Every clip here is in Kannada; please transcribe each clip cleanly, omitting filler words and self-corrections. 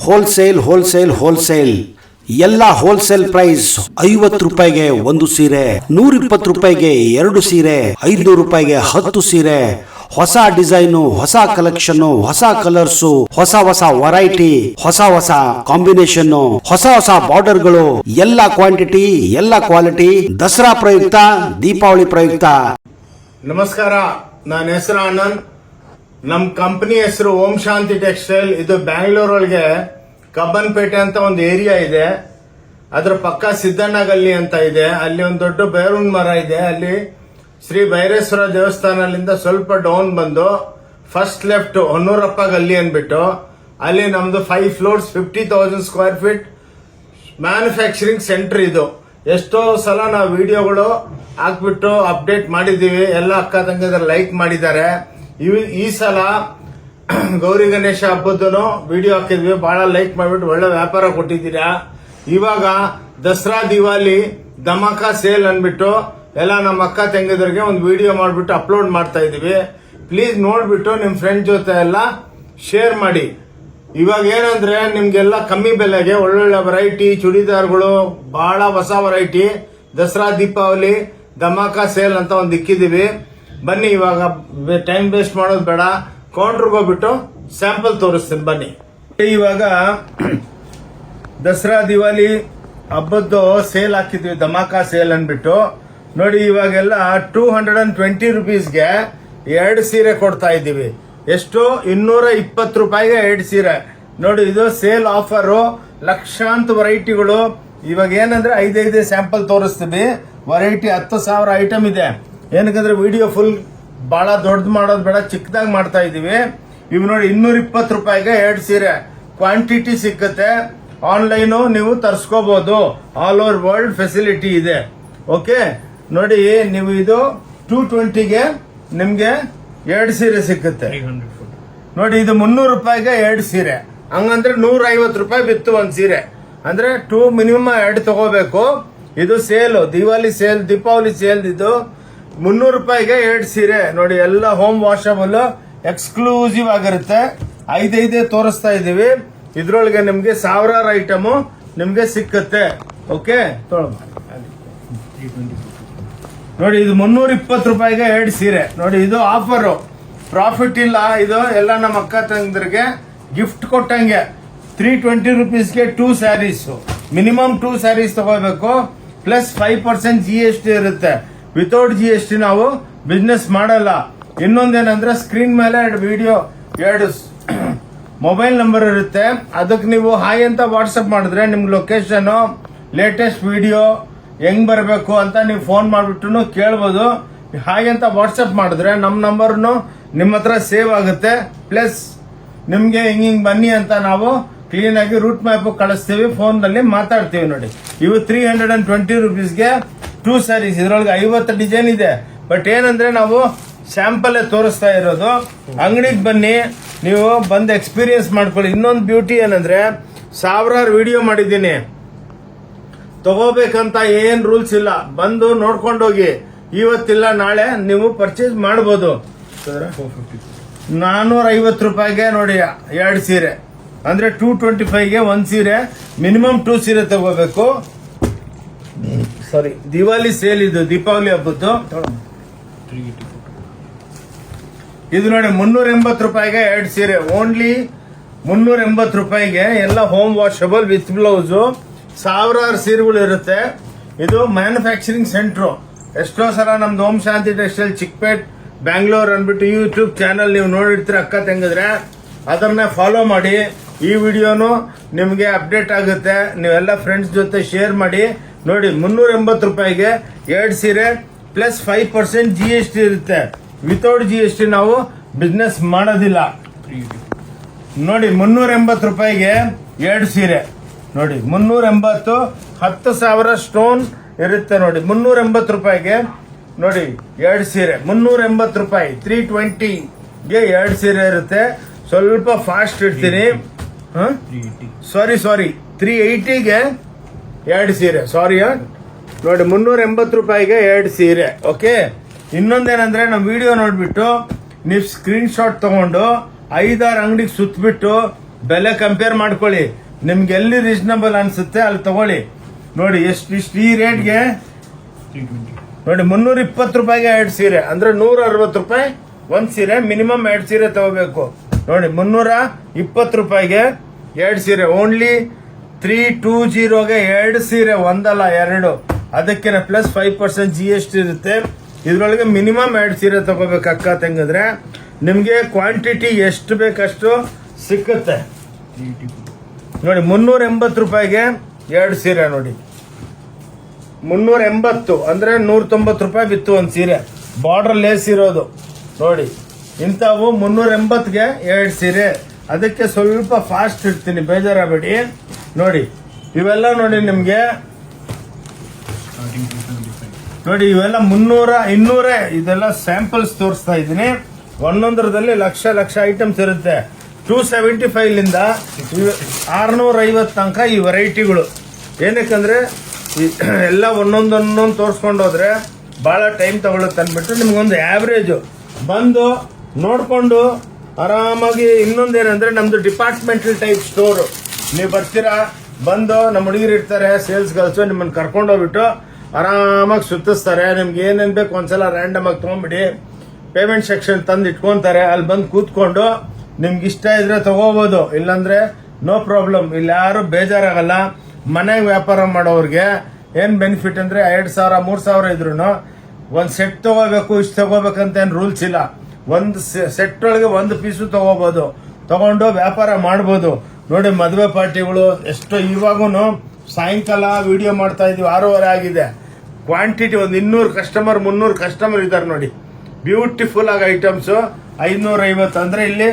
ಹೋಲ್ಸೇಲ್ ಎಲ್ಲ ಹೋಲ್ಸೇಲ್ ಪ್ರೈಸ್ 50 ರೂಪಾಯಿಗೆ ಒಂದು ಸೀರೆ, 120 ರೂಪಾಯಿಗೆ 2 ಸೀರೆ, 500 ರೂಪಾಯಿಗೆ 10 ಸೀರೆ. ಹೊಸ ಡಿಸೈನು, ಹೊಸ ಕಲೆಕ್ಷನ್, ಹೊಸ ಕಲರ್ಸು, ಹೊಸ ವೆರೈಟಿ, ಹೊಸ ಕಾಂಬಿನೇಷನ್, ಹೊಸ ಬಾರ್ಡರ್ಗಳು, ಎಲ್ಲ ಕ್ವಾಂಟಿಟಿ, ಎಲ್ಲ ಕ್ವಾಲಿಟಿ. ದಸರಾ ಪ್ರಯುಕ್ತ, ದೀಪಾವಳಿ ಪ್ರಯುಕ್ತ. ನಮಸ್ಕಾರ, ನನ್ನ ಹೆಸರು ಆನಂದ್. ನಮ್ಮ ಕಂಪನಿ ಹೆಸರು ಓಂ ಶಾಂತಿ ಟೆಕ್ಸ್ಟೈಲ್. ಇದು ಬ್ಯಾಂಗ್ಳೂರೊಳಗೆ ಕಬ್ಬನ್ಪೇಟೆ ಅಂತ ಒಂದು ಏರಿಯಾ ಇದೆ. ಅದರ ಪಕ್ಕ ಸಿದ್ದಣ್ಣ ಗಲ್ಲಿ ಅಂತ ಇದೆ. ಅಲ್ಲಿ ಒಂದು ದೊಡ್ಡ ಬೇರೂನ್ ಮರ ಇದೆ. ಅಲ್ಲಿ ಶ್ರೀ ಭೈರೇಶ್ವರ ದೇವಸ್ಥಾನದಿಂದ ಸ್ವಲ್ಪ ಡೌನ್ ಬಂದು ಫಸ್ಟ್ ಲೆಫ್ಟ್ ಹೊನ್ನೂರಪ್ಪ ಗಲ್ಲಿ ಅಂದ್ಬಿಟ್ಟು ಅಲ್ಲಿ ನಮ್ದು 5 floors 50,000 square feet manufacturing centre. ಇದು ಎಷ್ಟೋ ಸಲ ನಾವು ವಿಡಿಯೋಗಳು ಹಾಕ್ಬಿಟ್ಟು ಅಪ್ಡೇಟ್ ಮಾಡಿದೀವಿ. ಎಲ್ಲ ಅಕ್ಕ ತಂಗಿಯರು ಲೈಕ್ ಮಾಡಿದ್ದಾರೆ. ಈ ಸಲ ಗೌರಿ ಗಣೇಶ ಹಬ್ಬದನು ವಿಡಿಯೋ ಹಾಕಿದ್ವಿ, ಬಹಳ ಲೈಕ್ ಮಾಡಿಬಿಟ್ಟು ಒಳ್ಳೆ ವ್ಯಾಪಾರ ಕೊಟ್ಟಿದ್ದೀರಾ. ಇವಾಗ ದಸರಾ ದಿವಾಲಿ ಧಮಾಕ ಸೇಲ್ ಅನ್ಬಿಟ್ಟು ಎಲ್ಲ ನಮ್ಮ ಅಕ್ಕ ತಂಗಿದರಿಗೆ ಒಂದು ವಿಡಿಯೋ ಮಾಡಿಬಿಟ್ಟು ಅಪ್ಲೋಡ್ ಮಾಡ್ತಾ ಇದೀವಿ. ಪ್ಲೀಸ್ ನೋಡ್ಬಿಟ್ಟು ನಿಮ್ ಫ್ರೆಂಡ್ ಜೊತೆ ಎಲ್ಲ ಶೇರ್ ಮಾಡಿ. ಇವಾಗ ಏನಂದ್ರೆ ನಿಮ್ಗೆಲ್ಲ ಕಮ್ಮಿ ಬೆಲೆಗೆ ಒಳ್ಳೊಳ್ಳೆ ವೆರೈಟಿ ಚೂಡಿದಾರ್ಗಳು, ಬಹಳ ಹೊಸ ವೆರೈಟಿ ದಸರಾ ದೀಪಾವಳಿ ಧಮಾಕ ಸೇಲ್ ಅಂತ ಒಂದು ಇಕ್ಕಿದೀವಿ. ಬನ್ನಿ, ಇವಾಗ ಟೈಮ್ ವೇಸ್ಟ್ ಮಾಡೋದು ಬೇಡ, ಕೌಂಟರ್ಗೆ ಹೋಗ್ಬಿಟ್ಟು ಸ್ಯಾಂಪಲ್ ತೋರಿಸ್ತೀನಿ ಬನ್ನಿ. ಇವಾಗ ದಸರಾ ದಿವಾಲಿ ಹಬ್ಬದ್ದು ಸೇಲ್ ಹಾಕಿದ್ವಿ, ಧಮಾಕ ಸೇಲ್ ಅನ್ಬಿಟ್ಟು. ನೋಡಿ, ಇವಾಗೆಲ್ಲ 220 ರುಪೀಸ್ಗೆ 2 ಸೀರೆ ಕೊಡ್ತಾ ಇದ್ದೀವಿ. ಎಷ್ಟು? 220 ರೂಪಾಯಿಗೆ 2 ಸೀರೆ. ನೋಡಿ, ಇದು ಸೇಲ್ ಆಫರು. ಲಕ್ಷಾಂತರ ವೆರೈಟಿಗಳು. ಇವಾಗ ಏನಂದ್ರೆ 5 ಸ್ಯಾಂಪಲ್ ತೋರಿಸ್ತೀವಿ. ವೆರೈಟಿ 10,000 ಐಟಮ್ ಇದೆ. ಏನಕ್ಕಂದ್ರೆ ವಿಡಿಯೋ ಫುಲ್ ಬಹಳ ದೊಡ್ಡದು ಮಾಡೋದು ಬೇಡ, ಚಿಕ್ಕದಾಗಿ ಮಾಡ್ತಾ ಇದೀವಿ. ಇವ್ ನೋಡಿ, 220 ರೂಪಾಯಿಗೆ 2 ಸೀರೆ. ಕ್ವಾಂಟಿಟಿ ಸಿಕ್ಕತ್ತೆ. ಆನ್ಲೈನು ನೀವು ತರಿಸ್ಕೋಬಹುದು. ಆಲ್ ಓವರ್ ವರ್ಲ್ಡ್ ಫೆಸಿಲಿಟಿ ಇದೆ. ಓಕೆ, ನೋಡಿ, ನೀವು ಇದು 220ಗೆ ನಿಮ್ಗೆ 2 ಸೀರೆ ಸಿಕ್ಕತ್ತೆ. ನೋಡಿ, ಇದು 300 ರೂಪಾಯಿಗೆ 2 ಸೀರೆ. ಹಂಗಂದ್ರೆ 150 ರೂಪಾಯಿ ಬಿತ್ತು ಒಂದ್ ಸೀರೆ. ಅಂದ್ರೆ 2 ಮಿನಿಮಮ್ 2 ತಗೋಬೇಕು. ಇದು sale, Diwali sale, Deepavali sale. ಇದು 300 ರೂಪಾಯಿಗೆ 2 ಸೀರೆ. ನೋಡಿ, ಎಲ್ಲ ಹೋಮ್ ವಾಷಬಲ್ ಎಕ್ಸ್ಕ್ಲೂಸಿವ್ ಆಗಿರುತ್ತೆ. 5 ತೋರಿಸ್ತಾ ಇದೀವಿ. ಇದ್ರೊಳಗೆ ನಿಮ್ಗೆ ಸಾವಿರಾರು ಐಟಮ್ ನಿಮ್ಗೆ ಸಿಕ್ಕತ್ತೆ. ಓಕೆ, ನೋಡಿ, ಇದು 320 ರೂಪಾಯಿಗೆ 2 ಸೀರೆ. ನೋಡಿ, ಇದು ಆಫರ್, ಪ್ರಾಫಿಟ್ ಇಲ್ಲ. ಇದು ಎಲ್ಲ ನಮ್ಮ ಅಕ್ಕ ತಂಗಿದ್ರಿಗೆ ಗಿಫ್ಟ್ ಕೊಟ್ಟಂಗೆ. 320 ರುಪೀಸ್ಗೆ 2 ಸ್ಯಾರೀಸ್. ಮಿನಿಮಮ್ 2 ಸ್ಯಾರೀಸ್ ತಗೋಬೇಕು. ಪ್ಲಸ್ 5% GST ಇರುತ್ತೆ. ವಿತೌಟ್ GST ನಾವು ಬಿಸ್ನೆಸ್ ಮಾಡಲ್ಲ. ಇನ್ನೊಂದೇನಂದ್ರೆ ಸ್ಕ್ರೀನ್ ಮೇಲೆ 2 ಮೊಬೈಲ್ ನಂಬರ್ ಇರುತ್ತೆ. ಅದಕ್ಕೆ ನೀವು ಹಾಯ್ ಅಂತ ವಾಟ್ಸಪ್ ಮಾಡಿದ್ರೆ ನಿಮ್ಗೆ ಲೊಕೇಶನ್, ಲೇಟೆಸ್ಟ್ ವಿಡಿಯೋ ಹೆಂಗ್ ಬರಬೇಕು ಅಂತ ನೀವು ಫೋನ್ ಮಾಡಿಬಿಟ್ಟು ಕೇಳ್ಬೋದು. ಹಾಯ್ ಅಂತ ವಾಟ್ಸಪ್ ಮಾಡಿದ್ರೆ ನಮ್ಮ ನಂಬರ್ನು ನಿಮ್ಮ ಹತ್ರ ಸೇವ್ ಆಗುತ್ತೆ. ಪ್ಲಸ್ ನಿಮ್ಗೆ ಹಿಂಗ್ ಬನ್ನಿ ಅಂತ ನಾವು ಕ್ಲೀನ್ ಆಗಿ ರೂಟ್ ಮ್ಯಾಪ್ ಕಳಿಸ್ತೀವಿ. ಫೋನ್ ನಲ್ಲಿ ಮಾತಾಡ್ತೀವಿ. ನೋಡಿ, ಇವು 320 ರುಪೀಸ್ಗೆ 2 ಸ್ಯಾರೀಸ್. ಇದ್ರೊಳಗೆ 50 ಡಿಸೈನ್ ಇದೆ. ಬಟ್ ಏನಂದ್ರೆ ನಾವು ಸ್ಯಾಂಪಲ್ ತೋರಿಸ್ತಾ ಇರೋದು. ಅಂಗಡಿಗೆ ಬನ್ನಿ, ನೀವು ಬಂದು ಎಕ್ಸ್ಪೀರಿಯನ್ಸ್ ಮಾಡ್ಕೊಳ್ಳಿ. ಇನ್ನೊಂದು ಬ್ಯೂಟಿ ಏನಂದ್ರೆ ಸಾವಿರಾರು ವಿಡಿಯೋ ಮಾಡಿದ್ದೀನಿ. ತಗೋಬೇಕಂತ ಏನ್ ರೂಲ್ಸ್ ಇಲ್ಲ. ಬಂದು ನೋಡ್ಕೊಂಡೋಗಿ. ಇವತ್ತಿಲ್ಲ ನಾಳೆ ನೀವು ಪರ್ಚೇಸ್ ಮಾಡಬಹುದು. 450 ರೂಪಾಯಿಗೆ ನೋಡಿ 2 ಸೀರೆ. ಅಂದ್ರೆ 225ಗೆ 1 ಸೀರೆ. ಮಿನಿಮಮ್ 2 ಸೀರೆ ತಗೋಬೇಕು. ಸಾರಿ, ದಿವಾಲಿ ಸೇಲ್ ಇದು, ದೀಪಾವಳಿ ಹಬ್ಬದ್ದು. ಇದು ನೋಡಿ, 380 ರೂಪಾಯಿಗೆ 2 ಸೀರೆ. ಓನ್ಲಿ 380 ರೂಪಾಯಿಗೆ ಎಲ್ಲ ಹೋಮ್ ವಾಷಬಲ್ ವಿತ್ ಬ್ಲೌಸ್. ಸಾವಿರಾರು ಸೀರೆಗಳು ಇರುತ್ತೆ. ಇದು ಮ್ಯಾನುಫ್ಯಾಕ್ಚರಿಂಗ್ ಸೆಂಟ್ರು. ಎಷ್ಟೋ ಸಲ ನಮ್ದು ಓಂ ಶಾಂತಿ ಟೆಕ್ಸ್ಟೈಲ್ ಚಿಕ್ಕಪೇಟ್ ಬ್ಯಾಂಗ್ಳೂರ್ ಅನ್ಬಿಟ್ಟು ಯೂಟ್ಯೂಬ್ ಚಾನಲ್ ನೀವು ನೋಡಿರ್ತೀರ ಅಕ್ಕ ತಂಗಿದ್ರೆ. ಅದನ್ನ ಫಾಲೋ ಮಾಡಿ. ಈ ವಿಡಿಯೋನು ನಿಮಗೆ ಅಪ್ಡೇಟ್ ಆಗುತ್ತೆ. ನೀವೆಲ್ಲ ಫ್ರೆಂಡ್ಸ್ ಜೊತೆ ಶೇರ್ ಮಾಡಿ. ನೋಡಿ, 380 ರೂಪಾಯಿಗೆ 2 ಸೀರೆ. ಪ್ಲಸ್ 5% GST ಇರುತ್ತೆ. ವಿತೌಟ್ GST ನಾವು ಬಿಸ್ನೆಸ್ ಮಾಡೋದಿಲ್ಲ. ನೋಡಿ, 380 ರೂಪಾಯಿಗೆ 2 ಸೀರೆ. ನೋಡಿ, 380, 10,000 ಸ್ಟೋನ್ ಇರುತ್ತೆ. ನೋಡಿ, 380 ರೂಪಾಯಿಗೆ ನೋಡಿ 2 ಸೀರೆ. 380 ರೂಪಾಯಿ. 320ಗೆ 2 ಸೀರೆ ಇರುತ್ತೆ. ಸ್ವಲ್ಪ ಫಾಸ್ಟ್ ಇಡ್ತೀನಿ. ಸಾರಿ 380ಗೆ 2 ಸೀರೆ. ಸಾರಿ, ನೋಡಿ, 380 ರೂಪಾಯಿಗೆ 2 ಸೀರೆ. ಓಕೆ, ಇನ್ನೊಂದೇನಂದ್ರೆ ನಮ್ಮ ವಿಡಿಯೋ ನೋಡ್ಬಿಟ್ಟು ನೀವು ಸ್ಕ್ರೀನ್ ಶಾಟ್ ತಗೊಂಡು 5-6 ಅಂಗಡಿಗೆ ಸುತ್ತಬಿಟ್ಟು ಬೆಲೆ ಕಂಪೇರ್ ಮಾಡ್ಕೊಳ್ಳಿ. ನಿಮ್ಗೆ ಎಲ್ಲಿ ರೀಸನಬಲ್ ಅನ್ಸುತ್ತೆ ಅಲ್ಲಿ ತಗೊಳ್ಳಿ. ನೋಡಿ ಇಷ್ಟು ಈ ರೇಟ್ಗೆ ನೋಡಿ 320 ರೂಪಾಯಿಗೆ 2 ಸೀರೆ ಅಂದ್ರೆ 160 ರೂಪಾಯಿ ಒಂದ್ ಸೀರೆ. ಮಿನಿಮಮ್ 2 ಸೀರೆ ತಗೋಬೇಕು. ನೋಡಿ 320 ರೂಪಾಯಿಗೆ 2 ಸೀರೆ. ಓನ್ಲಿ 320ಗೆ 2 ಸೀರೆ, ಒಂದಲ್ಲ 2. ಅದಕ್ಕೆ ಪ್ಲಸ್ 5% GST ಇರುತ್ತೆ. ಇದ್ರೊಳಗೆ ಮಿನಿಮಮ್ 2 ಸೀರೆ ತಗೋಬೇಕು ಅಕ್ಕ ತಂಗಿದ್ರೆ. ನಿಮ್ಗೆ ಕ್ವಾಂಟಿಟಿ ಎಷ್ಟು ಬೇಕಷ್ಟು ಸಿಕ್ಕುತ್ತೆ. ನೋಡಿ 380 ರೂಪಾಯಿಗೆ 2 ಸೀರೆ. ನೋಡಿ 380 ಅಂದ್ರೆ 190 ರೂಪಾಯಿ ಬಿತ್ತು ಒಂದ್ ಸೀರೆ. ಬಾರ್ಡರ್ ಲೇಸ್ ಇರೋದು ನೋಡಿ. ಇಂಥವು 380ಗೆ 2 ಸೀರೆ. ಅದಕ್ಕೆ ಸ್ವಲ್ಪ ಫಾಸ್ಟ್ ಇಡ್ತೀನಿ, ಬೇಜಾರಾಗಬೇಡಿ. ನೋಡಿ ಇವೆಲ್ಲ ನೋಡಿ ನಿಮ್ಗೆ ನೋಡಿ ಇವೆಲ್ಲ 300 200 ಇದೆಲ್ಲ ಸ್ಯಾಂಪಲ್ಸ್ ತೋರಿಸ್ತಾ ಇದ್ದೀನಿ. ಒಂದೊಂದರದಲ್ಲಿ ಲಕ್ಷ ಐಟಮ್ಸ್ ಇರುತ್ತೆ. 275 ಲಿಂದ 650 ತನಕ ಈ ವೆರೈಟಿಗಳು. ಏನಕ್ಕಂದ್ರೆ ಎಲ್ಲ ಒಂದೊಂದೊಂದೊಂದು ತೋರಿಸ್ಕೊಂಡು ಹೋದ್ರೆ ಬಹಳ ಟೈಮ್ ತಗೊಳುತ್ತೆ ಅಂದ್ಬಿಟ್ಟು ನಿಮ್ಗೊಂದು ಆವ್ರೇಜ್ ಬಂದು ನೋಡ್ಕೊಂಡು ಆರಾಮಾಗಿ. ಇನ್ನೊಂದೇನಂದ್ರೆ ನಮ್ದು ಡಿಪಾರ್ಟ್ಮೆಂಟಲ್ ಟೈಪ್ ಸ್ಟೋರ್. ನೀವು ಬರ್ತೀರಾ, ಬಂದು ನಮ್ಮ ಹುಡುಗಿರು ಇರ್ತಾರೆ ಸೇಲ್ಸ್ ಗರ್ಲ್ಸ್, ನಿಮ್ಮನ್ನ ಕರ್ಕೊಂಡೋಗ್ಬಿಟ್ಟು ಆರಾಮಾಗಿ ಸುತ್ತಿಸ್ತಾರೆ. ನಿಮ್ಗೆ ಏನೇನ್ ಬೇಕು ಒಂದ್ಸಲ ರ್ಯಾಂಡಮ್ ಆಗಿ ತಗೊಂಡ್ಬಿಡಿ. ಪೇಮೆಂಟ್ ಸೆಕ್ಷನ್ ತಂದು ಇಟ್ಕೊಂತಾರೆ. ಅಲ್ಲಿ ಬಂದು ಕೂತ್ಕೊಂಡು ನಿಮ್ಗೆ ಇಷ್ಟ ಇದ್ರೆ ತಗೋಬಹುದು, ಇಲ್ಲಾಂದ್ರೆ ನೋ ಪ್ರಾಬ್ಲಮ್. ಇಲ್ಲಿ ಯಾರು ಬೇಜಾರಾಗಲ್ಲ. ಮನೆಗೆ ವ್ಯಾಪಾರ ಮಾಡೋರ್ಗೆ ಏನ್ ಬೆನಿಫಿಟ್ ಅಂದ್ರೆ 2,000 3,000 ಇದ್ರು ಒಂದ್ ಸೆಟ್ ತಗೋಬೇಕು, ಇಷ್ಟು ತಗೋಬೇಕಂತ ಏನ್ ರೂಲ್ಸ್ ಇಲ್ಲ. ಒಂದು ಸೆಟ್ ಒಳಗೆ 1 ಪೀಸು ತಗೋಬಹುದು, ತಗೊಂಡು ವ್ಯಾಪಾರ ಮಾಡ್ಬೋದು. ನೋಡಿ ಮದುವೆ ಪಾರ್ಟಿಗಳು ಎಷ್ಟೋ ಇವಾಗೂ ಸಾಯಂಕಾಲ ವಿಡಿಯೋ ಮಾಡ್ತಾ ಇದೀವಿ, 6:30 ಆಗಿದೆ. ಕ್ವಾಂಟಿಟಿ ಒಂದು 200 ಕಸ್ಟಮರ್ 300 ಕಸ್ಟಮರ್ ಇದ್ದಾರೆ ನೋಡಿ. ಬ್ಯೂಟಿಫುಲ್ ಆಗಿ ಐಟಮ್ಸ್ 550 ಅಂದ್ರೆ ಇಲ್ಲಿ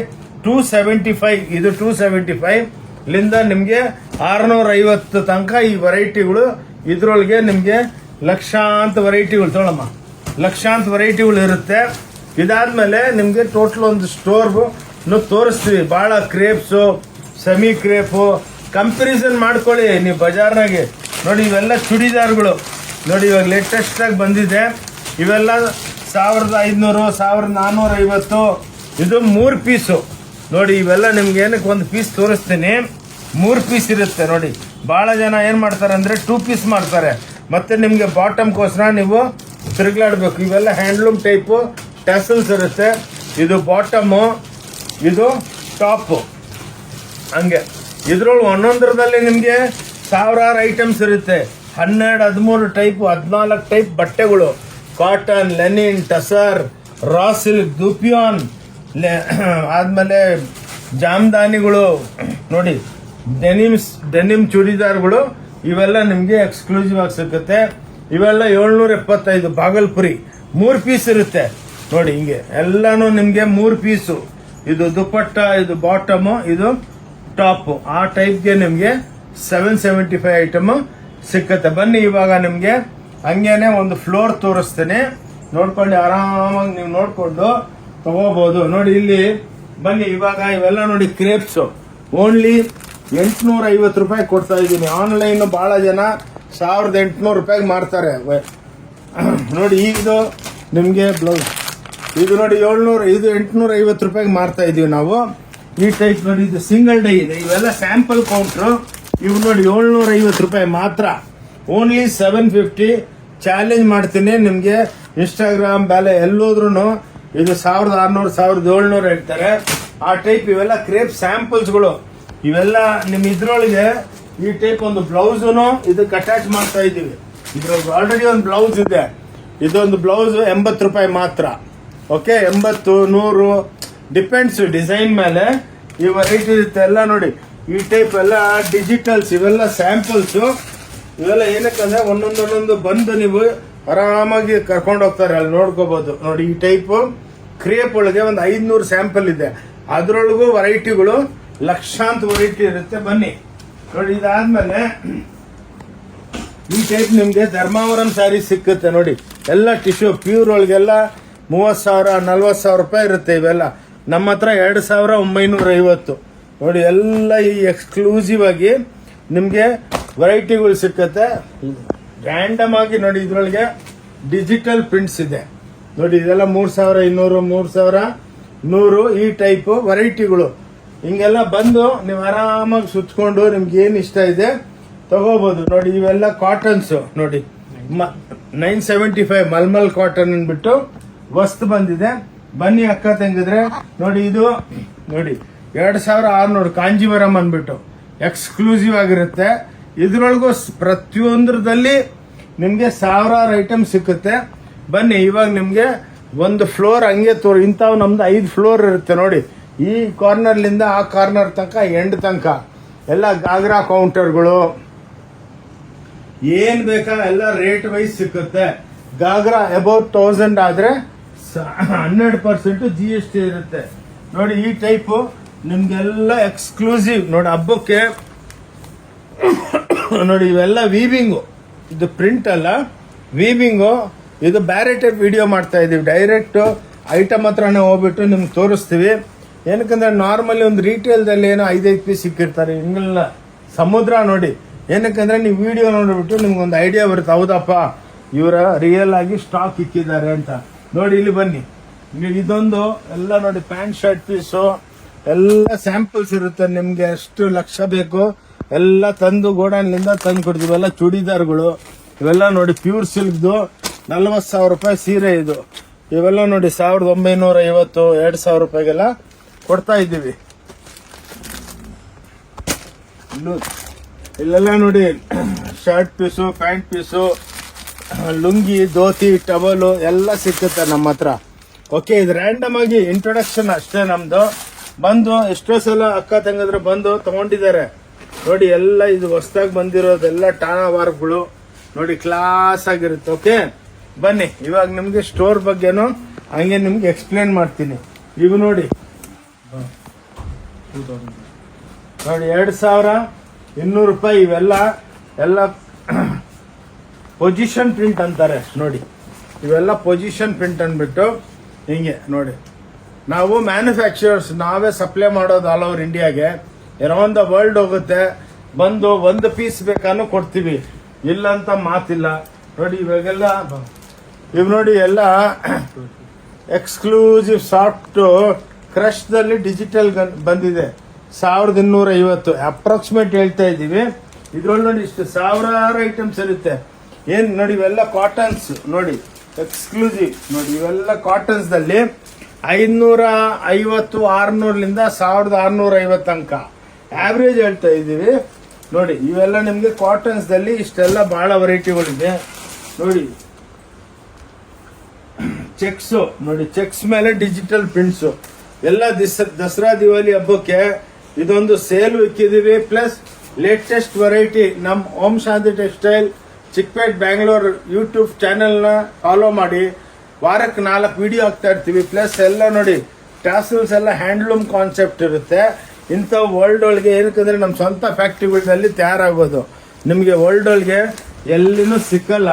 275. ಇದು 275 ಲಿಂದ ನಿಮ್ಗೆ 650 ತನಕ ಈ ವೆರೈಟಿಗಳು. ಇದ್ರೊಳಗೆ ನಿಮ್ಗೆ ಲಕ್ಷಾಂತ ವೆರೈಟಿಗಳು ತೊಗೊಳಮ್ಮ, ಲಕ್ಷಾಂತ ವೆರೈಟಿಗಳು ಇರುತ್ತೆ. ಇದಾದ್ಮೇಲೆ ನಿಮ್ಗೆ ಟೋಟಲ್ ಒಂದು ಸ್ಟೋರ್ ತೋರಿಸ್ತೀವಿ. ಬಹಳ ಕ್ರೇಪ್ಸು, ಸೆಮಿ ಕ್ರೇಪು ಕಂಪ್ಯಾರಿಸನ್ ಮಾಡ್ಕೊಳ್ಳಿ ನೀವು ಬಜಾರ್ನಾಗೆ. ನೋಡಿ ಇವೆಲ್ಲ ಚೂಡಿದಾರ್ಗಳು ನೋಡಿ, ಇವಾಗ ಲೇಟೆಸ್ಟ್ ಆಗಿ ಬಂದಿದೆ. ಇವೆಲ್ಲ 1500 1450. ಇದು 3 ಪೀಸು ನೋಡಿ. ಇವೆಲ್ಲ ನಿಮ್ಗೆ ಏನಕ್ಕೆ 1 ಪೀಸ್ ತೋರಿಸ್ತೀನಿ, 3 ಪೀಸ್ ಇರುತ್ತೆ ನೋಡಿ. ಬಹಳ ಜನ ಏನ್ ಮಾಡ್ತಾರೆ ಅಂದ್ರೆ 2 ಪೀಸ್ ಮಾಡ್ತಾರೆ, ಮತ್ತೆ ನಿಮ್ಗೆ ಬಾಟಮ್ಗೋಸ್ಕರ ನೀವು ತಿರುಗ್ಲಾಡ್ಬೇಕು. ಇವೆಲ್ಲ ಹ್ಯಾಂಡ್ಲೂಮ್ ಟೈಪು ಟ್ಯಾಸಲ್ಸ್ ಇರುತ್ತೆ. ಇದು ಬಾಟಮು, ಇದು ಟಾಪ್, ಹಂಗೆ. ಇದ್ರೊಳಗೆ ಒಂದೊಂದರದಲ್ಲಿ ನಿಮ್ಗೆ 1000 ಐಟಮ್ಸ್ ಇರುತ್ತೆ. 12 13 ಟೈಪ್ 14 ಟೈಪ್ ಬಟ್ಟೆಗಳು. Cotton, linen, tussar, raw silk, dupion, ಆದ್ಮೇಲೆ ಜಾಮ್ದಾನಿಗಳು ನೋಡಿ, ಡೆನಿಮ್ ಚೂಡಿದಾರ್ಗಳು. ಇವೆಲ್ಲ ನಿಮ್ಗೆ ಎಕ್ಸ್ಕ್ಲೂಸಿವ್ ಆಗಿ ಸಿಗುತ್ತೆ. ಇವೆಲ್ಲ 775 ಬಾಗಲ್ಪುರಿ. 3 ಪೀಸ್ ಇರುತ್ತೆ ನೋಡಿ. ಹಿಂಗೆ ಎಲ್ಲಾನು ನಿಮ್ಗೆ 3 ಪೀಸು. ಇದು ದುಪ್ಪಟ್ಟ, ಇದು ಬಾಟಮು, ಇದು ಟಾಪ್. ಆ ಟೈಪ್ಗೆ ನಿಮ್ಗೆ 775 ಐಟಮ್ ಸಿಕ್ಕತ್ತೆ. ಬನ್ನಿ ಇವಾಗ ನಿಮ್ಗೆ ಹಂಗೇನೆ ಒಂದು ಫ್ಲೋರ್ ತೋರಿಸ್ತೇನೆ, ನೋಡ್ಕೊಂಡು ಆರಾಮಾಗಿ ನೀವು ನೋಡ್ಕೊಂಡು ತಗೋಬಹುದು. ನೋಡಿ ಇಲ್ಲಿ ಬನ್ನಿ ಇವಾಗ. ಇವೆಲ್ಲ ನೋಡಿ ಕ್ರೇಪ್ಸ್ ಓನ್ಲಿ 850 ರೂಪಾಯಿ ಕೊಡ್ತಾ ಇದ್ದೀನಿ. ಆನ್ಲೈನ್ ಬಹಳ ಜನ 1800 ರೂಪಾಯಿಗೆ ಮಾರ್ತಾರೆ ನೋಡಿ. ಇದು ನಿಮ್ಗೆ ಬ್ಲೌಸ್, ಇದು ನೋಡಿ 700, ಇದು 850 ರೂಪಾಯಿಗೆ ಮಾರ್ತಾ ಇದೀವಿ ನಾವು. ಈ ಟೈಪ್ ನೋಡಿ, ಇದು ಸಿಂಗಲ್ ಡೈ ಇದೆ. ಇವೆಲ್ಲ ಸ್ಯಾಂಪಲ್ ಕೌಂಟ್ರು. ಇವು ನೋಡಿ 750 ರೂಪಾಯಿ ಮಾತ್ರ. ಓನ್ಲಿ 750. ಚಾಲೆಂಜ್ ಮಾಡ್ತೀನಿ ನಿಮ್ಗೆ. ಇನ್ಸ್ಟಾಗ್ರಾಮ್ ಬೆಲೆ ಎಲ್ಲೋದ್ರೂ ಇದು 1600 1700 ಹೇಳ್ತಾರೆ. ಆ ಟೈಪ್ ಇವೆಲ್ಲ ಕ್ರೇಪ್ ಸ್ಯಾಂಪಲ್ಸ್ಗಳು. ಇವೆಲ್ಲ ನಿಮ್ ಇದ್ರೊಳಗೆ ಈ ಟೈಪ್ ಒಂದು ಬ್ಲೌಸ್ನು ಇದಕ್ಕೆ ಅಟ್ಯಾಚ್ ಮಾಡ್ತಾ ಇದೀವಿ. ಇದ್ರೊಳಗೆ ಆಲ್ರೆಡಿ ಒಂದು ಬ್ಲೌಸ್ ಇದೆ. ಇದೊಂದು ಬ್ಲೌಸ್ 80 ರೂಪಾಯಿ ಮಾತ್ರ. ಓಕೆ, 80 100 ಡಿಪೆಂಡ್ಸ್ ಡಿಸೈನ್ ಮೇಲೆ ಈ ವೆರೈಟಿ ಇರುತ್ತೆ. ಎಲ್ಲ ನೋಡಿ ಈ ಟೈಪ್ ಎಲ್ಲ ಡಿಜಿಟಲ್ಸ್, ಇವೆಲ್ಲ ಸ್ಯಾಂಪಲ್ಸ್. ಇವೆಲ್ಲ ಏನಕ್ಕಂದ್ರೆ ಒಂದೊಂದೊಂದೊಂದು ಬಂದು ನೀವು ಆರಾಮಾಗಿ ಕರ್ಕೊಂಡು ಹೋಗ್ತಾರೆ, ಅಲ್ಲಿ ನೋಡ್ಕೋಬಹುದು. ನೋಡಿ ಈ ಟೈಪ್ ಕ್ರೇಪ್ ಒಳಗೆ ಒಂದು 500 ಸ್ಯಾಂಪಲ್ ಇದೆ. ಅದ್ರೊಳಗೂ ವೆರೈಟಿಗಳು ಲಕ್ಷಾಂತ ವೆರೈಟಿ ಇರುತ್ತೆ. ಬನ್ನಿ ನೋಡಿ. ಇದಾದ್ಮೇಲೆ ಈ ಟೈಪ್ ನಿಮ್ಗೆ ಧರ್ಮಾವರಂ ಸ್ಯಾರಿ ಸಿಕ್ಕುತ್ತೆ ನೋಡಿ. ಎಲ್ಲ ಟಿಶ್ಯೂ ಪ್ಯೂರ್ ಒಳಗೆಲ್ಲ 30,000 40,000 ರೂಪಾಯಿ ಇರುತ್ತೆ. ಇವೆಲ್ಲ ನಮ್ಮ ಹತ್ರ 2,950 ನೋಡಿ. ಎಲ್ಲ ಈ ಎಕ್ಸ್ಕ್ಲೂಸಿವ್ ಆಗಿ ನಿಮ್ಗೆ ವೆರೈಟಿಗಳು ಸಿಕ್ಕತ್ತೆ. ರ್ಯಾಂಡಮ್ ಆಗಿ ನೋಡಿ ಇದ್ರೊಳಗೆ ಡಿಜಿಟಲ್ ಪ್ರಿಂಟ್ಸ್ ಇದೆ ನೋಡಿ. ಇದೆಲ್ಲ 3,200 3,100 ಈ ಟೈಪ್ ವೆರೈಟಿಗಳು. ಹಿಂಗೆಲ್ಲ ಬಂದು ನೀವು ಆರಾಮಾಗಿ ಸುತ್ಕೊಂಡು ನಿಮ್ಗೆ ಏನ್ ಇಷ್ಟ ಇದೆ ತಗೋಬಹುದು. ನೋಡಿ ಇವೆಲ್ಲ ಕಾಟನ್ಸ್ ನೋಡಿ 975 ಮಲ್ಮಲ್ ಕಾಟನ್ ಅಂದ್ಬಿಟ್ಟು ವಸ್ತು ಬಂದಿದೆ. ಬನ್ನಿ ಅಕ್ಕ ತಂಗಿದ್ರೆ ನೋಡಿ ಇದು ನೋಡಿ 2600 ಕಾಂಜೀವರಂ ಅಂದ್ಬಿಟ್ಟು ಎಕ್ಸ್ಕ್ಲೂಸಿವ್ ಆಗಿರುತ್ತೆ. ಇದ್ರೊಳಗೂ ಪ್ರತಿಯೊಂದರದಲ್ಲಿ ನಿಮ್ಗೆ ಸಾವಿರಾರು ಐಟಮ್ ಸಿಕ್ಕುತ್ತೆ. ಬನ್ನಿ ಇವಾಗ ನಿಮ್ಗೆ ಒಂದು ಫ್ಲೋರ್ ಹಂಗೆ ಇಂಥವು ನಮ್ದು 5 ಫ್ಲೋರ್ ಇರುತ್ತೆ ನೋಡಿ. ಈ ಕಾರ್ನರ್ಲಿಂದ ಆ ಕಾರ್ನರ್ ತನಕ ಎಂಡ್ ತನಕ ಎಲ್ಲ ಗಾಗ್ರಾ ಕೌಂಟರ್ಗಳು ಏನ್ ಬೇಕಾ ಎಲ್ಲ ರೇಟ್ ವೈಸ್ ಸಿಕ್ಕುತ್ತೆ. ಗಾಗ್ರಾ ಅಬೌಟ್ 1000 ಆದ್ರೆ 12% GST ಇರುತ್ತೆ. ನೋಡಿ ಈ ಟೈಪ್ ನಿಮ್ಗೆಲ್ಲ ಎಕ್ಸ್ಕ್ಲೂಸಿವ್ ನೋಡಿ ಹಬ್ಬಕ್ಕೆ. ನೋಡಿ ಇವೆಲ್ಲ ವೀವಿಂಗು, ಇದು ಪ್ರಿಂಟ್ ಅಲ್ಲ ವೀವಿಂಗು. ಇದು ಬೇರೆ ಟೈಪ್ ವಿಡಿಯೋ ಮಾಡ್ತಾ ಇದೀವಿ. ಡೈರೆಕ್ಟ್ ಐಟಮ್ ಹತ್ರನೇ ಹೋಗ್ಬಿಟ್ಟು ನಿಮ್ಗೆ ತೋರಿಸ್ತೀವಿ. ಏನಕ್ಕಂದ್ರೆ ನಾರ್ಮಲಿ ಒಂದು ರಿಟೇಲ್ದಲ್ಲಿ ಏನೋ 5 ಪೀಸ್ ಸಿಕ್ಕಿರ್ತಾರೆ, ಹಿಂಗೆಲ್ಲ ಸಮುದ್ರ ನೋಡಿ. ಏನಕ್ಕಂದ್ರೆ ನೀವು ವಿಡಿಯೋ ನೋಡ್ಬಿಟ್ಟು ನಿಮ್ಗೊಂದು ಐಡಿಯಾ ಬರುತ್ತೆ, ಹೌದಪ್ಪ ಇವರ ರಿಯಲ್ ಆಗಿ ಸ್ಟಾಕ್ ಇಕ್ಕಿದ್ದಾರೆ ಅಂತ. ನೋಡಿ ಇಲ್ಲಿ ಬನ್ನಿ, ಇದೊಂದು ಎಲ್ಲ ನೋಡಿ ಪ್ಯಾಂಟ್ ಶರ್ಟ್ ಪೀಸು ಎಲ್ಲ ಸ್ಯಾಂಪಲ್ಸ್ ಇರುತ್ತೆ. ನಿಮ್ಗೆ ಎಷ್ಟು ಲಕ್ಷ ಬೇಕು ಎಲ್ಲ ತಂದು ಗೋಡನ್ಲಿಂದ ತಂದು ಕೊಡ್ತೀವಿ. ಎಲ್ಲ ಚೂಡಿದಾರ್ಗಳು ಇವೆಲ್ಲ ನೋಡಿ ಪ್ಯೂರ್ ಸಿಲ್ಕ್ದು 40,000 ರೂಪಾಯಿ ಸೀರೆ ಇದು. ಇವೆಲ್ಲ ನೋಡಿ 1950 2,000 ರೂಪಾಯಿಗೆಲ್ಲ ಕೊಡ್ತಾ ಇದ್ದೀವಿ. ಇಲ್ಲೆಲ್ಲ ನೋಡಿ shirt piece pant piece lungi dhoti towel ಎಲ್ಲ ಸಿಕ್ಕುತ್ತೆ ನಮ್ಮ ಹತ್ರ. ಓಕೆ, ಇದು ರ್ಯಾಂಡಮ್ ಆಗಿ ಇಂಟ್ರೊಡಕ್ಷನ್ ಅಷ್ಟೇ ನಮ್ದು. ಬಂದು ಎಷ್ಟೋ ಸಲ ಅಕ್ಕ ತಂಗಿದ್ರು ಬಂದು ತಗೊಂಡಿದ್ದಾರೆ ನೋಡಿ. ಎಲ್ಲ ಇದು ಹೊಸದಾಗಿ ಬಂದಿರೋದೆಲ್ಲ ಟಾನಾ ವಾರ್ಕ್ಗಳು ನೋಡಿ, ಕ್ಲಾಸ್ ಆಗಿರುತ್ತೆ. ಓಕೆ ಬನ್ನಿ ಇವಾಗ ನಿಮ್ಗೆ ಸ್ಟೋರ್ ಬಗ್ಗೆನೂ ಹಂಗೆ ನಿಮ್ಗೆ ಎಕ್ಸ್ಪ್ಲೇನ್ ಮಾಡ್ತೀನಿ. ಇವು ನೋಡಿ ನೋಡಿ 2,200 ರೂಪಾಯಿ ಇವೆಲ್ಲ ಎಲ್ಲ ಪೊಸಿಷನ್ ಪ್ರಿಂಟ್ ಅಂತಾರೆ ನೋಡಿ. ಇವೆಲ್ಲ ಪೊಸಿಷನ್ ಪ್ರಿಂಟ್ ಅಂದ್ಬಿಟ್ಟು ಹಿಂಗೆ ನೋಡಿ. ನಾವು ಮ್ಯಾನುಫ್ಯಾಕ್ಚರರ್ಸ್, ನಾವೇ ಸಪ್ಲೈ ಮಾಡೋದು ಆಲ್ ಓವರ್ ಇಂಡಿಯಾಗೆ. ಅರೌಂಡ್ ದ ವರ್ಲ್ಡ್ ಹೋಗುತ್ತೆ. ಬಂದು ಒಂದು ಪೀಸ್ ಬೇಕಾನು ಕೊಡ್ತೀವಿ, ಇಲ್ಲ ಅಂತ ಮಾತಿಲ್ಲ. ನೋಡಿ ಇವಾಗೆಲ್ಲ ಇವ್ ನೋಡಿ ಎಲ್ಲ ಎಕ್ಸ್ಕ್ಲೂಸಿವ್ ಸಾಫ್ಟ್ ಕ್ರಶ್ದಲ್ಲಿ ಡಿಜಿಟಲ್ ಬಂದಿದೆ. 1250 ಅಪ್ರಾಕ್ಸಿಮೇಟ್ ಹೇಳ್ತಾ ಇದ್ದೀವಿ. ಇದ್ರೊಳಗೆ ನೋಡಿ ಇಷ್ಟು ಸಾವಿರಾರು ಐಟಮ್ಸ್ ಇರುತ್ತೆ. ಏನ್ ನೋಡಿ ಇವೆಲ್ಲ ಕಾಟನ್ಸ್ ನೋಡಿ, ಎಕ್ಸ್ಕ್ಲೂಸಿವ್ ನೋಡಿ. ಇವೆಲ್ಲ ಕಾಟನ್ಸ್ ದಲ್ಲಿ 550 600ಲಿಂದ 1650 ತನಕ ಆವ್ರೇಜ್ ಹೇಳ್ತಾ ಇದ್ದೀವಿ ನೋಡಿ. ಇವೆಲ್ಲ ನಿಮ್ಗೆ ಕಾಟನ್ಸ್ ದಲ್ಲಿ ಇಷ್ಟೆಲ್ಲ ಬಹಳ ವೆರೈಟಿಗಳಿದೆ ನೋಡಿ. ಚೆಕ್ಸ್ ನೋಡಿ, ಚೆಕ್ಸ್ ಮೇಲೆ ಡಿಜಿಟಲ್ ಪ್ರಿಂಟ್ಸ್ ಎಲ್ಲ ದಸರಾ ದಿವಾಲಿ ಹಬ್ಬಕ್ಕೆ ಇದೊಂದು ಸೇಲ್ ಇಕ್ಕಿದೀವಿ. ಪ್ಲಸ್ ಲೇಟೆಸ್ಟ್ ವೆರೈಟಿ ನಮ್ Om Shanti textile Chickpet Bangalore YouTube channel ನ ಫಾಲೋ ಮಾಡಿ. ವಾರಕ್ಕೆ 4 ವಿಡಿಯೋ ಹಾಕ್ತಾ ಇರ್ತೀವಿ. ಪ್ಲಸ್ ಎಲ್ಲ ನೋಡಿ ಟ್ಯಾಸಲ್ಸ್ ಎಲ್ಲ ಹ್ಯಾಂಡ್ಲೂಮ್ ಕಾನ್ಸೆಪ್ಟ್ ಇರುತ್ತೆ. ಇಂಥ ವರ್ಲ್ಡ್ ಒಳಗೆ ಏನಕ್ಕಂದ್ರೆ ನಮ್ಮ ಸ್ವಂತ ಫ್ಯಾಕ್ಟ್ರಿಗಳಲ್ಲಿ ತಯಾರಾಗೋದು. ನಿಮಗೆ ವರ್ಲ್ಡ್ ಒಳಗೆ ಎಲ್ಲಿನೂ ಸಿಕ್ಕಲ್ಲ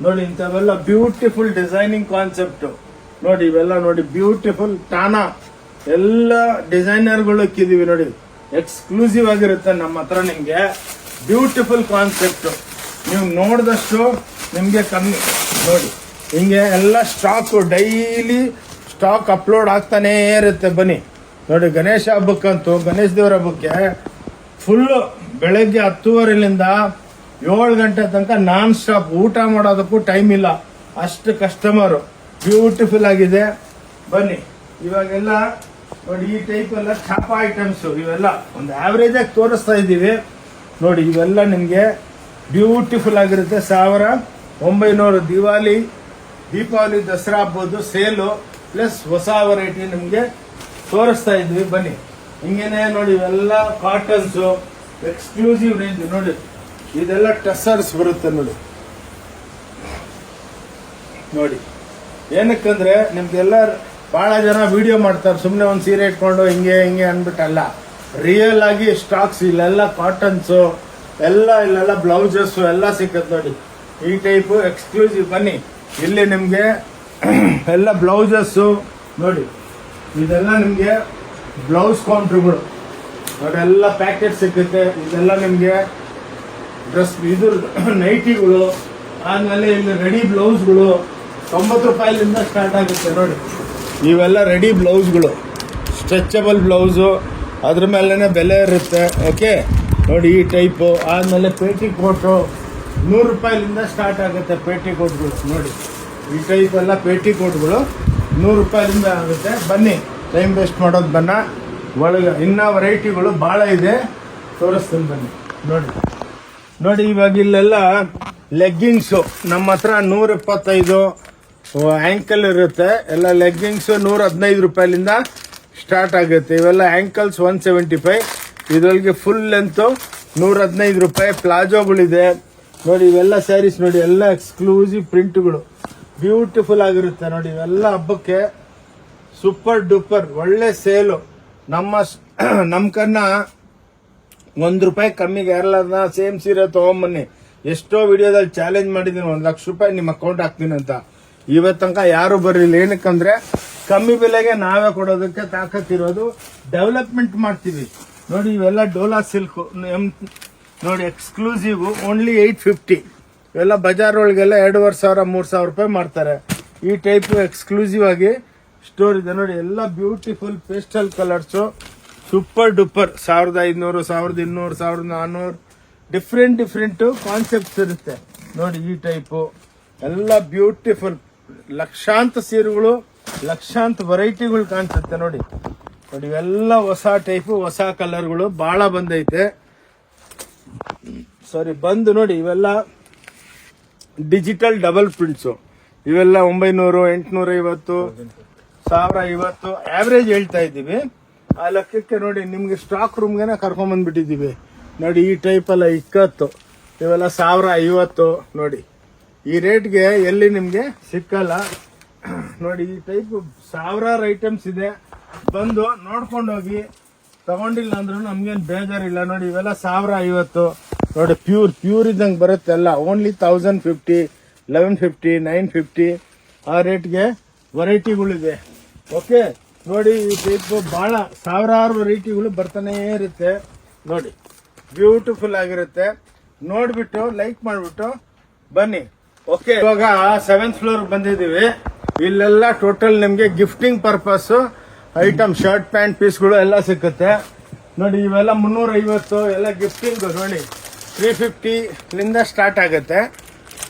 ನೋಡಿ. ಇಂಥವೆಲ್ಲ ಬ್ಯೂಟಿಫುಲ್ ಡಿಸೈನಿಂಗ್ ಕಾನ್ಸೆಪ್ಟ್ ನೋಡಿ. ಇವೆಲ್ಲ ನೋಡಿ ಬ್ಯೂಟಿಫುಲ್ ಟಾನಾ ಎಲ್ಲ ಡಿಸೈನರ್ಗಳು ಇಕ್ಕಿದೀವಿ ನೋಡಿ. ಎಕ್ಸ್ಕ್ಲೂಸಿವ್ ಆಗಿರುತ್ತೆ ನಮ್ಮ ಹತ್ರ. ನಿಮ್ಗೆ ಬ್ಯೂಟಿಫುಲ್ ಕಾನ್ಸೆಪ್ಟ್ ನೀವು ನೋಡಿದಷ್ಟು ನಿಮ್ಗೆ ಕಮ್ಮಿ ನೋಡಿ. ಹಿಂಗೆ ಎಲ್ಲ ಸ್ಟಾಕ್ ಡೈಲಿ ಸ್ಟಾಕ್ ಅಪ್ಲೋಡ್ ಆಗ್ತಾನೇ ಇರುತ್ತೆ. ಬನ್ನಿ ನೋಡಿ, ಗಣೇಶ ಹಬ್ಬಕ್ಕಂತೂ ಗಣೇಶ ದೇವರ ಹಬ್ಬಕ್ಕೆ ಫುಲ್ಲು ಬೆಳಗ್ಗೆ 10:30ಲಿಂದ 7 ಗಂಟೆ ತನಕ ನಾನ್ ಸ್ಟಾಪ್. ಊಟ ಮಾಡೋದಕ್ಕೂ ಟೈಮ್ ಇಲ್ಲ, ಅಷ್ಟು ಕಸ್ಟಮರು. ಬ್ಯೂಟಿಫುಲ್ ಆಗಿದೆ. ಬನ್ನಿ ಇವಾಗೆಲ್ಲ ನೋಡಿ ಈ ಟೈಪ್ ಎಲ್ಲ ಚಾಪ ಐಟಮ್ಸ್ ಇವೆಲ್ಲ ಒಂದು ಆವ್ರೇಜ್ ಆಗಿ ತೋರಿಸ್ತಾ ಇದ್ದೀವಿ ನೋಡಿ. ಇವೆಲ್ಲ ನಿಮಗೆ ಬ್ಯೂಟಿಫುಲ್ ಆಗಿರುತ್ತೆ. 1900 ದೀಪಾವಳಿ ದಸರಾ ಹಬ್ಬದ್ದು ಸೇಲು ಪ್ಲಸ್ ಹೊಸ ವೆರೈಟಿ ನಿಮಗೆ ತೋರಿಸ್ತಾ ಇದ್ವಿ. ಬನ್ನಿ ಹಿಂಗೇನೆ ನೋಡಿ. ಇವೆಲ್ಲ ಕಾಟನ್ಸ್ ಎಕ್ಸ್ಕ್ಲೂಸಿವ್ ರೇಂಜ್ ನೋಡಿ. ಇದೆಲ್ಲ ಟಸರ್ಸ್ ಬರುತ್ತೆ ನೋಡಿ. ನೋಡಿ ಏನಕ್ಕಂದ್ರೆ ನಿಮ್ಗೆಲ್ಲ ಬಹಳ ಜನ ವಿಡಿಯೋ ಮಾಡ್ತಾರೆ, ಸುಮ್ಮನೆ ಒಂದು ಸೀರೆ ಇಟ್ಕೊಂಡು ಹಿಂಗೆ ಹಿಂಗೆ ಅಂದ್ಬಿಟ್ಟಲ್ಲ. ರಿಯಲ್ ಆಗಿ ಸ್ಟಾಕ್ಸ್ ಇಲ್ಲೆಲ್ಲ ಕಾಟನ್ಸ್ ಎಲ್ಲ, ಇಲ್ಲೆಲ್ಲ ಬ್ಲೌಸಸ್ ಎಲ್ಲ ಸಿಕ್ಕತ್ ನೋಡಿ. ಈ ಟೈಪ್ ಎಕ್ಸ್ಕ್ಲೂಸಿವ್. ಬನ್ನಿ ಇಲ್ಲಿ ನಿಮ್ಗೆ ಎಲ್ಲ ಬ್ಲೌಸಸ್ ನೋಡಿ. ಇದೆಲ್ಲ ನಿಮ್ಗೆ ಬ್ಲೌಸ್ ಕೌಂಟ್ರುಗಳು ನೋಡಿ, ಎಲ್ಲ ಪ್ಯಾಕೆಟ್ ಸಿಕ್ಕುತ್ತೆ. ಇದೆಲ್ಲ ನಿಮ್ಗೆ ಡ್ರೆಸ್ ಇದು ನೈಟಿಗಳು, ಆದ್ಮೇಲೆ ಇಲ್ಲಿ ರೆಡಿ ಬ್ಲೌಸ್ಗಳು 90 ರೂಪಾಯಿಲಿಂದ ಸ್ಟಾರ್ಟ್ ಆಗುತ್ತೆ ನೋಡಿ. ಇವೆಲ್ಲ ರೆಡಿ ಬ್ಲೌಸ್ಗಳು, ಸ್ಟ್ರೆಚಬಲ್ ಬ್ಲೌಸು ಅದ್ರ ಮೇಲೇ ಬೆಲೆ ಇರುತ್ತೆ. ಓಕೆ ನೋಡಿ ಈ ಟೈಪು. ಆದಮೇಲೆ ಪೇಟಿ ಕೋಟು 100 ರೂಪಾಯಿಲಿಂದ ಸ್ಟಾರ್ಟ್ ಆಗುತ್ತೆ. ಪೇಟಿ ಕೋಟ್ಗಳು ನೋಡಿ, ಈ ಟೈಪ್ ಎಲ್ಲ ಪೇಟಿ ಕೋಟ್ಗಳು 100 ರೂಪಾಯಿಲಿಂದ ಆಗುತ್ತೆ. ಬನ್ನಿ, ಟೈಮ್ ವೇಸ್ಟ್ ಮಾಡೋದು ಬನ್ನ. ಒಳಗೆ ಇನ್ನೂ ವೆರೈಟಿಗಳು ಭಾಳ ಇದೆ, ತೋರಿಸ್ತೀನಿ ಬನ್ನಿ. ನೋಡಿ ಇವಾಗ ಇಲ್ಲೆಲ್ಲ ಲೆಗ್ಗಿಂಗ್ಸು ನಮ್ಮ ಹತ್ರ 125 ಆ್ಯಂಕಲ್ ಇರುತ್ತೆ. ಎಲ್ಲ ಲೆಗ್ಗಿಂಗ್ಸು 115 ರೂಪಾಯಿಲಿಂದ ಸ್ಟಾರ್ಟ್ ಆಗುತ್ತೆ. ಇವೆಲ್ಲ ಆ್ಯಂಕಲ್ಸ್ 175. ಇದರೊಳಗೆ ಫುಲ್ ಲೆಂತು 115 ರೂಪಾಯಿ. ಪ್ಲಾಜೋಗಳಿದೆ ನೋಡಿ. ಇವೆಲ್ಲ ಸ್ಯಾರೀಸ್ ನೋಡಿ, ಎಲ್ಲ ಎಕ್ಸ್ಕ್ಲೂಸಿವ್ ಪ್ರಿಂಟ್ಗಳು, ಬ್ಯೂಟಿಫುಲ್ ಆಗಿರುತ್ತೆ ನೋಡಿ. ಇವೆಲ್ಲ ಹಬ್ಬಕ್ಕೆ ಸೂಪರ್ ಡೂಪರ್ ಒಳ್ಳೆ ಸೇಲು. ನಮ್ಮ ಕನ್ನ ₹1 ಕಮ್ಮಿಗೆ ಯಾರಲ್ಲ ಸೇಮ್ ಸೀರೆ ತೊಗೊಂಬನ್ನಿ. ಎಷ್ಟೋ ವಿಡಿಯೋದಲ್ಲಿ ಚಾಲೆಂಜ್ ಮಾಡಿದ್ದೀನಿ, 1 ಲಕ್ಷ ರೂಪಾಯಿ ನಿಮ್ಮ ಅಕೌಂಟ್ ಹಾಕ್ತೀನಿ ಅಂತ. ಇವತ್ತು ತನಕ ಯಾರು ಬರಲಿಲ್ಲ. ಏನಕ್ಕಂದ್ರೆ ಕಮ್ಮಿ ಬೆಲೆಗೆ ನಾವೇ ಕೊಡೋದಕ್ಕೆ ತಾಕತ್ತಿರೋದು. ಡೆವಲಪ್ಮೆಂಟ್ ಮಾಡ್ತೀವಿ ನೋಡಿ. ಇವೆಲ್ಲ ಡೋಲಾ ಸಿಲ್ಕ್ ನೋಡಿ, ಎಕ್ಸ್ಕ್ಲೂಸಿವ್ ಓನ್ಲಿ 850. ಇವೆಲ್ಲ ಬಜಾರ್ ಒಳಗೆಲ್ಲ 2,500 3,000 ರೂಪಾಯಿ ಮಾಡ್ತಾರೆ. ಈ ಟೈಪ್ ಎಕ್ಸ್ಕ್ಲೂಸಿವ್ ಆಗಿ ಸ್ಟೋರ್ ಇದೆ ನೋಡಿ. ಎಲ್ಲ beautiful pastel colours, super duper. 1500, 1200, 1400 different concepts ಇರುತ್ತೆ ನೋಡಿ. ಈ ಟೈಪು ಎಲ್ಲ ಬ್ಯೂಟಿಫುಲ್. ಲಕ್ಷಾಂತ ಸೀರೆಗಳು, ಲಕ್ಷಾಂತ ವೆರೈಟಿಗಳು ಕಾಣಿಸುತ್ತೆ ನೋಡಿ. ಇವೆಲ್ಲ ಹೊಸ ಟೈಪು, ಹೊಸ ಕಲರ್ಗಳು ಭಾಳ ಬಂದೈತೆ. ಬಂದು ನೋಡಿ. ಇವೆಲ್ಲ ಡಿಜಿಟಲ್ ಡಬಲ್ ಪ್ರಿಂಟ್ಸು. ಇವೆಲ್ಲ 900, 850, 1050 ಆವ್ರೇಜ್ ಹೇಳ್ತಾ ಇದ್ದೀವಿ. ಆ ಲೆಕ್ಕಕ್ಕೆ ನೋಡಿ, ನಿಮ್ಗೆ ಸ್ಟಾಕ್ ರೂಮ್ಗೆ ಕರ್ಕೊಂಬಂದ್ಬಿಟ್ಟಿದ್ದೀವಿ ನೋಡಿ. ಈ ಟೈಪ್ ಎಲ್ಲ 20, ಇವೆಲ್ಲ 1050 ನೋಡಿ. ಈ ರೇಟ್ಗೆ ಎಲ್ಲಿ ನಿಮಗೆ ಸಿಕ್ಕಲ್ಲ ನೋಡಿ. ಈ ಟೈಪ್ ಸಾವಿರಾರು ಐಟಮ್ಸ್ ಇದೆ. ಬಂದು ನೋಡ್ಕೊಂಡು ಹೋಗಿ, ತಗೊಂಡಿಲ್ಲ ಅಂದ್ರೂ ನಮ್ಗೇನು ಬೇಜಾರಿಲ್ಲ ನೋಡಿ. ಇವೆಲ್ಲ 1050 ನೋಡಿ. ಪ್ಯೂರ್ ಇದ್ದಂಗೆ ಬರುತ್ತೆ ಎಲ್ಲ. ಓನ್ಲಿ 1050, 1150, 950 ಆ ರೇಟ್ಗೆ ವೆರೈಟಿಗಳಿದೆ. ಓಕೆ ನೋಡಿ. ಈ ಟೈಪ್ ಭಾಳ ಸಾವಿರಾರು ವೆರೈಟಿಗಳು ಬರ್ತಾನೇ ಇರುತ್ತೆ ನೋಡಿ. ಬ್ಯೂಟಿಫುಲ್ ಆಗಿರುತ್ತೆ. ನೋಡ್ಬಿಟ್ಟು ಲೈಕ್ ಮಾಡಿಬಿಟ್ಟು ಬನ್ನಿ. ಓಕೆ, ಇವಾಗ 7th ಫ್ಲೋರ್ ಬಂದಿದ್ದೀವಿ. ಇಲ್ಲೆಲ್ಲ ಟೋಟಲ್ ನಿಮಗೆ gifting purpose item, shirt pant ಪೀಸ್ಗಳು ಎಲ್ಲ ಸಿಕ್ಕುತ್ತೆ ನೋಡಿ. ಇವೆಲ್ಲ 350 ಎಲ್ಲ ಗಿಫ್ಟಿಂಗ್ ನೋಡಿ. 350 ಸ್ಟಾರ್ಟ್ ಆಗುತ್ತೆ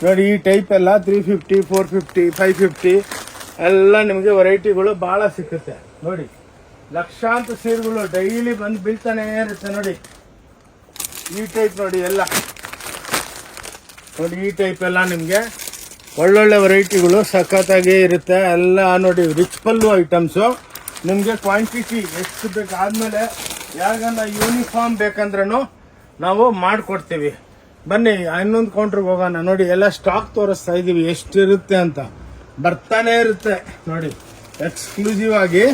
ನೋಡಿ. ಈ ಟೈಪ್ ಎಲ್ಲ 350, 450, 550 ಎಲ್ಲ ನಿಮಗೆ ವೆರೈಟಿಗಳು ಭಾಳ ಸಿಕ್ಕುತ್ತೆ ನೋಡಿ. ಲಕ್ಷಾಂತರ ಸೀರೆಗಳು ಡೈಲಿ ಬಂದು ಬೀಳ್ತಾನೆ ಇರುತ್ತೆ ನೋಡಿ. ಈ ಟೈಪ್ ನೋಡಿ ಎಲ್ಲ ನೋಡಿ. ಈ ಟೈಪ್ ಎಲ್ಲ ನಿಮಗೆ ಒಳ್ಳೊಳ್ಳೆ ವೆರೈಟಿಗಳು ಸಖತ್ತಾಗಿ ಇರುತ್ತೆ ಎಲ್ಲ ನೋಡಿ. ರಿಚ್ ಪಲ್ಲು ಐಟಮ್ಸು ನಿಮಗೆ ಕ್ವಾಂಟಿಟಿ ಎಷ್ಟು ಬೇಕಾದ್ಮೇಲೆ ಯಾರಿಗನ್ನ ಯೂನಿಫಾರ್ಮ್ ಬೇಕಂದ್ರೂ ನಾವು ಮಾಡಿಕೊಡ್ತೀವಿ. ಬನ್ನಿ, ಇನ್ನೊಂದು ಕೌಂಟ್ರಿಗೆ ಹೋಗೋಣ ನೋಡಿ. ಎಲ್ಲ ಸ್ಟಾಕ್ ತೋರಿಸ್ತಾ ಇದ್ದೀವಿ ಎಷ್ಟಿರುತ್ತೆ ಅಂತ. ಬರ್ತಾನೆ ಇರುತ್ತೆ ನೋಡಿ. ಎಕ್ಸ್ಕ್ಲೂಸಿವ್ ಆಗಿ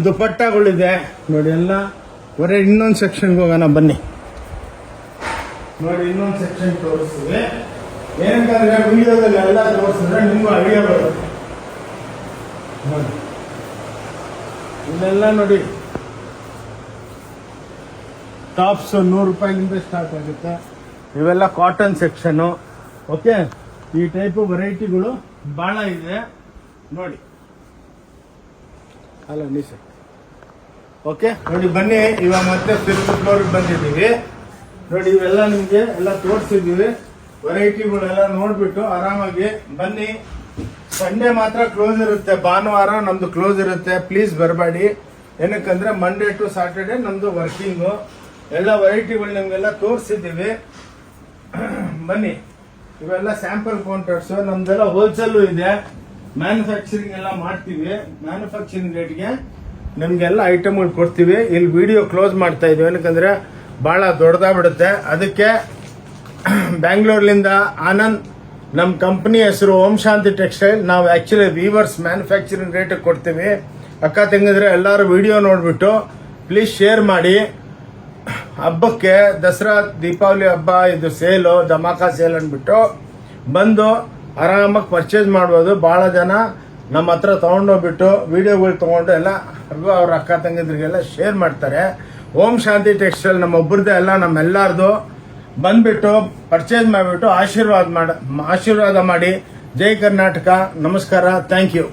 ದುಪಟ್ಟಾಗಳಿದೆ ನೋಡಿ. ಎಲ್ಲ ಇನ್ನೊಂದು ಸೆಕ್ಷನ್ಗೆ ಹೋಗೋಣ ಬನ್ನಿ ನೋಡಿ. ಇನ್ನೊಂದು ಸೆಕ್ಷನ್ ತೋರಿಸ್ತೀವಿ. ಏನಂತಂದ್ರೆ ವಿಡಿಯೋದಲ್ಲಿ ಎಲ್ಲ ತೋರಿಸಿದ್ರೆ ನಿಮ್ಗೂ ಐಡಿಯಾ ಬರುತ್ತೆ ನೋಡಿ. ಇಲ್ಲೆಲ್ಲ ನೋಡಿ ಟಾಪ್ಸ್ 100 ರೂಪಾಯಿಗಿಂತ ಸ್ಟಾರ್ಟ್ ಆಗುತ್ತೆ. ಇವೆಲ್ಲ ಕಾಟನ್ ಸೆಕ್ಷನು. ಓಕೆ, ಈ ಟೈಪ್ ವೆರೈಟಿಗಳು ಭಾಳ ಇದೆ ನೋಡಿ. ಅಲ್ಲ ನೀ ಸರ್. ಓಕೆ ನೋಡಿ, ಬನ್ನಿ. ಇವಾಗ ಮತ್ತೆ 5th ಫ್ಲೋರ್ಗೆ ಬಂದಿದ್ದೀವಿ ನೋಡಿ. ಇವೆಲ್ಲ ನಿಮಗೆ ಎಲ್ಲ ತೋರಿಸಿದ್ದೀವಿ. ವೆರೈಟಿಗಳೆಲ್ಲ ನೋಡ್ಬಿಟ್ಟು ಆರಾಮಾಗಿ ಬನ್ನಿ. ಸಂಡೇ ಮಾತ್ರ ಕ್ಲೋಸ್ ಇರುತ್ತೆ, ಭಾನುವಾರ ನಮ್ದು ಕ್ಲೋಸ್ ಇರುತ್ತೆ. ಪ್ಲೀಸ್ ಬರಬೇಡಿ. ಏನಕ್ಕಂದ್ರೆ ಮಂಡೇ ಟು ಸಾಟರ್ಡೆ ನಮ್ದು ವರ್ಕಿಂಗು. ಎಲ್ಲ ವೆರೈಟಿಗಳು ನಿಮ್ಗೆಲ್ಲ ತೋರಿಸಿದ್ದೀವಿ. ಬನ್ನಿ. ಇವೆಲ್ಲ ಸ್ಯಾಂಪಲ್ ಕೌಂಟರ್ಸ್. ನಮ್ದೆಲ್ಲ ಹೋಲ್ಸೇಲು ಇದೆ, ಮ್ಯಾನುಫ್ಯಾಕ್ಚರಿಂಗ್ ಎಲ್ಲ ಮಾಡ್ತೀವಿ. ಮ್ಯಾನುಫ್ಯಾಕ್ಚರಿಂಗ್ ರೇಟ್ಗೆ ನಿಮ್ಗೆಲ್ಲ ಐಟಮ್ಗಳು ಕೊಡ್ತೀವಿ. ಇಲ್ಲಿ ವಿಡಿಯೋ ಕ್ಲೋಸ್ ಮಾಡ್ತಾ ಇದೀವಿ, ಏನಕ್ಕಂದ್ರೆ ಭಾಳ ದೊಡ್ಡದಾಗ್ಬಿಡುತ್ತೆ. ಅದಕ್ಕೆ ಬ್ಯಾಂಗ್ಳೂರ್ಲಿಂದ ಆನಂದ್, ನಮ್ಮ ಕಂಪ್ನಿ ಹೆಸರು ಓಂ ಶಾಂತಿ ಟೆಕ್ಸ್ಟೈಲ್. ನಾವು ಆ್ಯಕ್ಚುಲಿ ವೀವರ್ಸ್ ಮ್ಯಾನುಫ್ಯಾಕ್ಚರಿಂಗ್ ರೇಟಿಗೆ ಕೊಡ್ತೀವಿ. ಅಕ್ಕ ತಂಗಿದ್ರೆ ಎಲ್ಲರೂ ವಿಡಿಯೋ ನೋಡಿಬಿಟ್ಟು ಪ್ಲೀಸ್ ಶೇರ್ ಮಾಡಿ. ಹಬ್ಬಕ್ಕೆ ದಸರಾ ದೀಪಾವಳಿ ಹಬ್ಬ ಇದು ಸೇಲು, ಧಮಾಕ ಸೇಲ್ ಅಂದ್ಬಿಟ್ಟು ಬಂದು ಆರಾಮಾಗಿ ಪರ್ಚೇಸ್ ಮಾಡ್ಬೋದು. ಭಾಳ ಜನ ನಮ್ಮ ಹತ್ರ ತೊಗೊಂಡೋಗ್ಬಿಟ್ಟು ವಿಡಿಯೋಗಳು ತೊಗೊಂಡು ಎಲ್ಲ ಅವ್ರ ಅಕ್ಕ ತಂಗಿದ್ರಿಗೆಲ್ಲ ಶೇರ್ ಮಾಡ್ತಾರೆ. ಓಂ ಶಾಂತಿ ಟೆಕ್ಸ್ಟೈಲ್ ನಮ್ಮ ಒಬ್ಬರದೇ ಅಲ್ಲ, ನಮ್ಮೆಲ್ಲರದು. ಬಂದ್ಬಿಟ್ಟು ಪರ್ಚೇಸ್ ಮಾಡಿಬಿಟ್ಟು ಆಶೀರ್ವಾದ ಮಾಡಿ. ಜೈ ಕರ್ನಾಟಕ. ನಮಸ್ಕಾರ. Thank you.